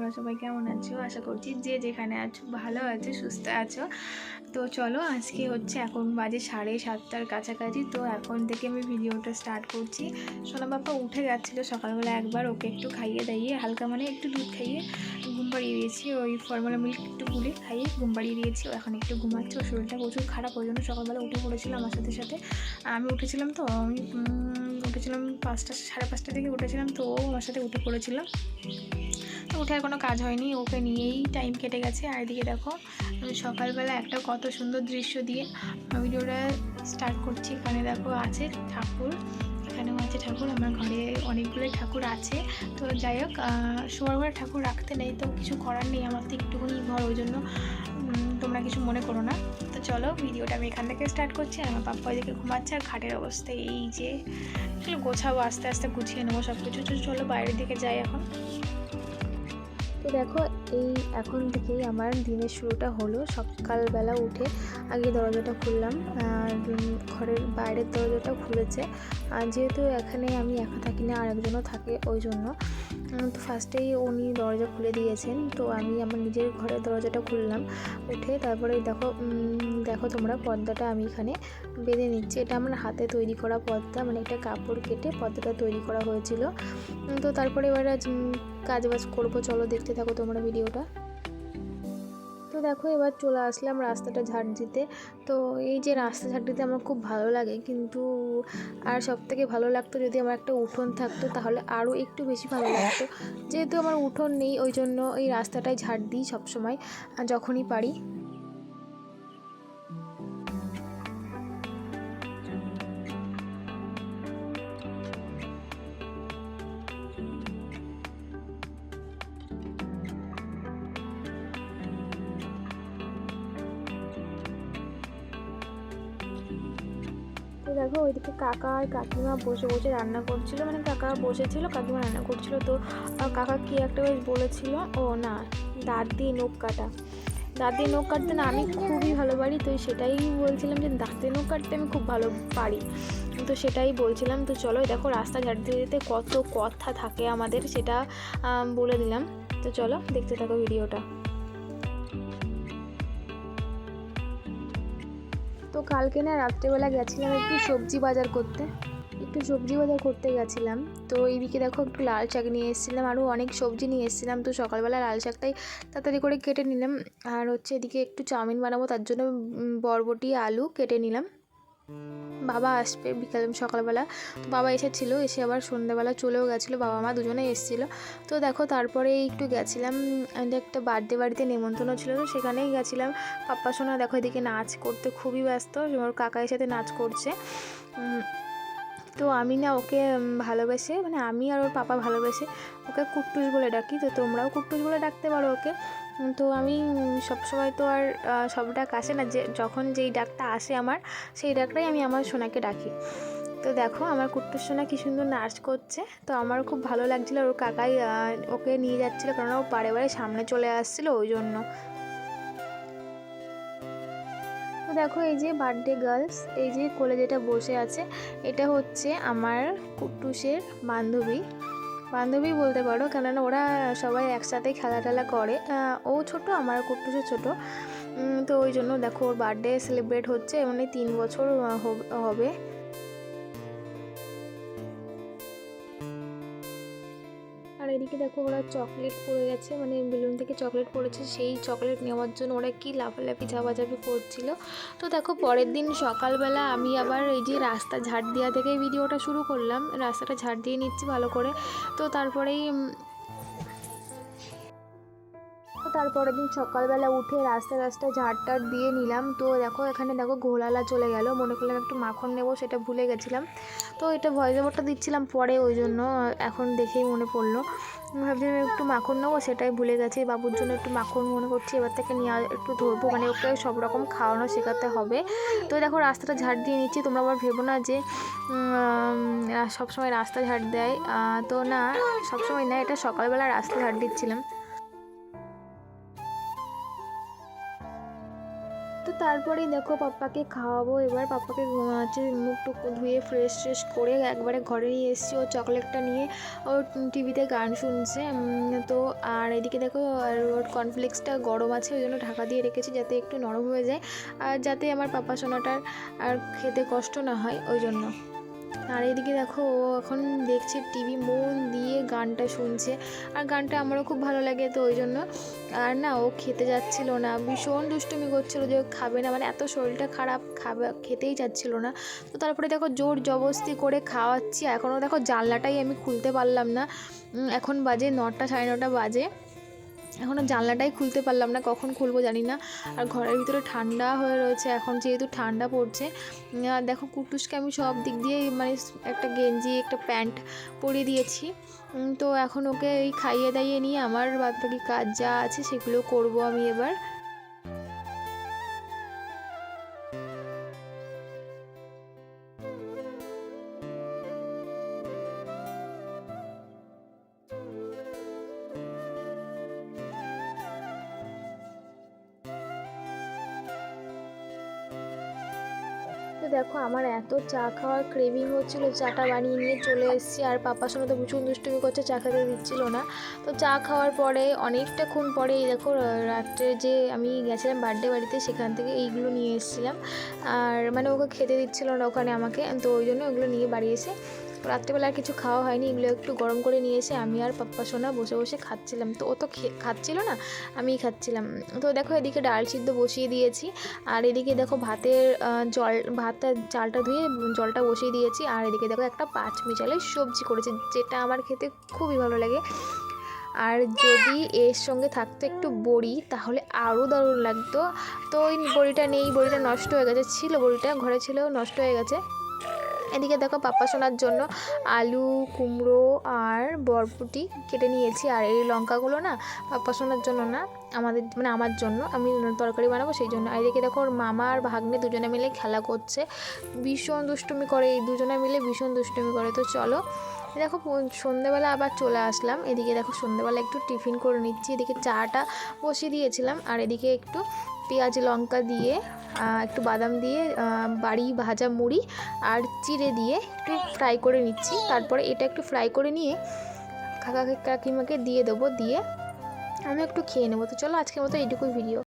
তোমরা সবাই কেমন আছো? আশা করছি যে যেখানে আছো ভালো আছো, সুস্থ আছো। তো চলো, আজকে হচ্ছে এখন বাজে 7:30টার কাছাকাছি। তো এখন থেকে আমি ভিডিওটা স্টার্ট করছি। সোনা বাবা উঠে গেছিলো সকালবেলা, একবার ওকে একটু খাইয়ে দাইয়ে হালকা মানে একটু দুধ খাইয়ে ঘুম পাড়িয়ে দিয়েছি। ওই ফর্মুলা মিল্ক একটু গুলে খাইয়ে ঘুম পাড়িয়ে দিয়েছি। ও এখন একটু ঘুমাচ্ছে, ওর শরীরটা প্রচুর খারাপ, ওই জন্য সকালবেলা উঠে পড়েছিল আমার সাথে সাথে। আমি উঠেছিলাম, তো আমি উঠেছিলাম 5টা 5:30টার দিকে উঠেছিলাম, তো ও আমার সাথে উঠে পড়েছিল। তো উঠে আর কোনো কাজ হয়নি, ওকে নিয়েই টাইম কেটে গেছে। আর এদিকে দেখো আমি সকালবেলা একটা কত সুন্দর দৃশ্য দিয়ে ভিডিওটা স্টার্ট করছি। এখানে দেখো আছে ঠাকুর, এখানেও আছে ঠাকুর, আমার ঘরে অনেকগুলোই ঠাকুর আছে। তো যাই হোক, শোয়ার ঘরে ঠাকুর রাখতে নেই, তো কিছু করার নেই, আমার তো একটুখানি ঘর, ওই জন্য তোমরা কিছু মনে করো না। তো চলো, ভিডিওটা আমি এখান থেকে স্টার্ট করছি। আর আমার পাপ্পা এদিকে ঘুমাচ্ছে, আর খাটের অবস্থা এই যে, চলো গোছাবো, আস্তে আস্তে গুছিয়ে নেবো সব কিছু। চলো বাইরের দিকে যাই এখন। তো দেখো, এই এখন থেকেই আমার দিনের শুরুটা হলো। সকালবেলা উঠে আগে দরজাটা খুললাম, আর ঘরের বাইরের দরজাটা খুলেছে। আর যেহেতু এখানে আমি একা থাকি না, আরেকজনও থাকে, ওই জন্য তো ফার্স্টেই উনি দরজা খুলে দিয়েছেন। তো আমি আমার নিজের ঘরের দরজাটা খুললাম, উঠে তারপরে দেখো তোমরা, পর্দাটা আমি এখানে বেঁধে নিচ্ছি। এটা আমার হাতে তৈরি করা পর্দা, মানে একটা কাপড় কেটে পর্দাটা তৈরি করা হয়েছিল। তো তারপরে এবার কাজবাজ করবো, চলো দেখতে থাকো তোমরা ভিডিওটা। তো দেখো, এবার চলে আসলাম রাস্তাটা ঝাড় দিতে। তো এই যে রাস্তা ঝাড় দিতে আমার খুব ভালো লাগে, কিন্তু আর সব থেকে ভালো লাগতো যদি আমার একটা উঠোন থাকতো, তাহলে আরও একটু বেশি ভালো লাগতো। যেহেতু আমার উঠোন নেই, ওই জন্য এই রাস্তাটাই ঝাড় দিই সবসময় যখনই পারি। তো দেখো, ওইদিকে কাকা আর কাকিমা বসে বসে রান্না করছিল, মানে কাকা বসেছিল, কাকিমা রান্না করছিল। তো কাকা কি একটা বেশ বলেছিল, ও না, দাঁত দিয়ে নখ কাটা, দাঁত দিয়ে নখ কাটতে না আমি খুবই ভালো পারি। তো সেটাই বলছিলাম যে দাঁতে নখ কাটতে আমি খুব ভালো পারি, তো সেটাই বলছিলাম। তো চলো, দেখো রাস্তা ঝাড় দিতে দিতে কত কথা থাকে আমাদের, সেটা বলে দিলাম। তো চলো দেখতে থাকো ভিডিওটা। তো কালকে না রাত্রেবেলা গেছিলাম একটু সবজি বাজার করতে গেছিলাম। তো এইদিকে দেখো, একটু লাল শাক নিয়ে এসেছিলাম, আরও অনেক সবজি নিয়ে এসেছিলাম। তো সকালবেলা লাল শাকটাই তাড়াতাড়ি করে কেটে নিলাম। আর হচ্ছে এদিকে একটু চাউমিন বানাবো, তার জন্য বরবটি আলু কেটে নিলাম। বাবা আসবে সকালবেলা, তো বাবা এসেছিলো, এসে আবার সন্ধ্যাবেলা চলেও গেছিলো, বাবা মা দুজনেই এসেছিলো। তো দেখো, তারপরে একটু গেছিলাম, একটা বার্থডে বাড়িতে নেমন্তন্ন ছিল, তো সেখানেই গেছিলাম। পাপ্পা সোনা দেখো এদিকে নাচ করতে খুবই ব্যস্ত, ওর কাকার সাথে নাচ করছে। তো আমি না ওকে ভালোবেসে, মানে আমি আর ওর পাপা ভালোবেসে ওকে কুট্টুস বলে ডাকি। তো তোমরাও কুট্টুস বলে ডাকতে পারো ওকে। তো আমি সবসময় তো আর সব ডাক আসে না, যে যখন যেই ডাকটা আসে আমার, সেই ডাকটাই আমি আমার সোনাকে ডাকি। তো দেখো, আমার কুট্টুস সোনা কী সুন্দর নাচ করছে। তো আমার খুব ভালো লাগছিলো, ওর কাকাই ওকে নিয়ে যাচ্ছিলো, কারণ ও বারে বারে সামনে চলে আসছিলো, ওই জন্য। তো দেখো, এই যে বার্থডে গার্লস, এই যে কোলে যেটা বসে আছে, এটা হচ্ছে আমার কুট্টুসের বান্ধবী বলতে পারো, কেননা ওরা সবাই একসাথে খেলা টেলা করে। ও ছোট, আমার কুট্টুসও ছোট। তো ওই জন্য দেখো, ওর বার্থডে সেলিব্রেট হচ্ছে, মানে 3 বছর হবে। আর এদিকে দেখো, ওরা চকলেট পড়ে গেছে, মানে বেলুন থেকে চকলেট পড়েছে, সেই চকলেট নেওয়ার জন্য ওরা কি লাফালাফি ঝাপাঝাপি করছিল। তো দেখো, পরের দিন সকালবেলা আমি আবার এই যে রাস্তা ঝাড় দেওয়া থেকে ভিডিওটা শুরু করলাম, রাস্তাটা ঝাড় দিয়ে নিচ্ছি ভালো করে। তো তারপরের দিন সকালবেলা উঠে রাস্তা ঝাড়টার দিয়ে নিলাম। তো দেখো, এখানে দেখো ঘোলালা চলে গেল, মনে করলাম একটু মাখন নেবো, সেটা ভুলে গেছিলাম। তো এটা ভয়েস ওভারটা দিচ্ছিলাম পরে, ওই জন্য এখন দেখেই মনে পড়লো। ভাবছিলাম একটু মাখন নেবো, সেটাই ভুলে গেছি। বাবুর জন্য একটু মাখন মনে করছি, এবার থেকে নিয়ে একটু ধরবো, মানে ওকে সব রকম খাওয়ানো শেখাতে হবে। তো দেখো, রাস্তাটা ঝাড় দিয়ে নিচ্ছি। তোমরা আবার ভেবো না যে সবসময় রাস্তা ঝাড় দেয়, তো না, সবসময় না, এটা সকালবেলা রাস্তা ঝাড় দিচ্ছিলাম। তো তারপরেই দেখো পাপ্পাকে খাওয়াবো। এবার পাপ্পাকে হচ্ছে মুখ টুক ধুয়ে ফ্রেশ করে একবারে ঘরে নিয়ে এসেছি। ও চকলেটটা নিয়ে ও টিভিতে গান শুনছে। তো আর এদিকে দেখো আর ওর কর্নফ্লেক্সটা গরম আছে, ওই জন্য ঢাকা দিয়ে রেখেছি যাতে একটু নরম হয়ে যায়, আর যাতে আমার পাপা সোনাটার আর খেতে কষ্ট না হয় ওই জন্য। আর এদিকে দেখো ও এখন দেখছে টিভি, মন দিয়ে গানটা শুনছে, আর গানটা আমারও খুব ভালো লাগে, তো ওই জন্য। আর না ও খেতে যাচ্ছিল না, ভীষণ দুষ্টুমি করছিল যে খাবে না, মানে এত শরীরটা খারাপ, খেতেই যাচ্ছিল না। তো তারপরে দেখো জোর জবরদস্তি করে খাওয়াচ্ছি। এখনও দেখো জানলাটাই আমি খুলতে পারলাম না। এখন বাজে 9টা 9:30 বাজে, এখনও জানলাটাই খুলতে পারলাম না, কখন খুলবো জানি না। আর ঘরের ভিতরে ঠান্ডা হয়ে রয়েছে এখন, যেহেতু ঠান্ডা পড়ছে। আর দেখো কুটুসকে আমি সব দিক দিয়ে মানে একটা গেঞ্জি একটা প্যান্ট পরিয়ে দিয়েছি। তো এখন ওকে এই খাইয়ে দাইয়ে নিয়ে আমার বাদবাকি কাজ যা আছে সেগুলো করব আমি এবার। তো দেখো আমার এত চা খাওয়ার ক্রেভিং হচ্ছিল, চাটা বানিয়ে নিয়ে চলে এসেছি। আর পাপার সঙ্গে তো ভীষণ দুষ্টুমি করছে, চা খেতে দিচ্ছিল না। তো চা খাওয়ার পরে অনেকটাক্ষণ পরে এই দেখো রাত্রে যে আমি গেছিলাম বার্থডে বাড়িতে, সেখান থেকে এইগুলো নিয়ে এসেছিলাম। আর মানে ওকে খেতে দিচ্ছিল না ওখানে আমাকে, তো ওই জন্য ওগুলো নিয়ে বাড়ি এসে রাত্রেবেলা আর কিছু খাওয়া হয়নি, এগুলো একটু গরম করে নিয়ে এসে আমি আর পাপ্পা সোনা বসে বসে খাচ্ছিলাম। তো ও তো খাচ্ছিল না, আমিই খাচ্ছিলাম। তো দেখো এদিকে ডাল সিদ্ধ বসিয়ে দিয়েছি, আর এদিকে দেখো ভাতের ভাতটা চালটা ধুয়ে জলটা বসিয়ে দিয়েছি। আর এদিকে দেখো একটা পাঁচমিশালি সবজি করেছি, যেটা আমার খেতে খুবই ভালো লাগে। আর যদি এর সঙ্গে থাকতো একটু বড়ি তাহলে আরও দারুণ লাগতো। তো ওই বড়িটা নেই, বড়িটা নষ্ট হয়ে গেছে, ছিল বড়িটা ঘরে ছিল, নষ্ট হয়ে গেছে। এদিকে দেখো পাপ্পা সোনার জন্য আলু কুমড়ো আর বরবটি কেটে নিয়েছি। আর এই লঙ্কাগুলো না পাপ্পা সোনার জন্য না, আমাদের মানে আমার জন্য, আমি তরকারি বানাবো সেই জন্য। আর এদিকে দেখো ওর মামা আর ভাগ্নে দুজনে মিলে খেলা করছে, ভীষণ দুষ্টুমি করে, এই দুজনে মিলে ভীষণ দুষ্টুমি করে। তো চলো দেখো সন্ধ্যেবেলা আবার চলে আসলাম। এদিকে দেখো সন্ধ্যেবেলা একটু টিফিন করে নিচ্ছি, এদিকে চাটা বসিয়ে দিয়েছিলাম, আর এদিকে একটু পেঁয়াজ লঙ্কা দিয়ে একটু বাদাম দিয়ে বাড়ি ভাজা মুড়ি আর চিড়ে দিয়ে একটু ফ্রাই করে নিচ্ছি। তারপরে এটা একটু ফ্রাই করে নিয়ে কাকিমাকে দিয়ে দেবো, দিয়ে আমি একটু খেয়ে নেবো। তো চলো আজকের মতো এইটুকুই ভিডিও।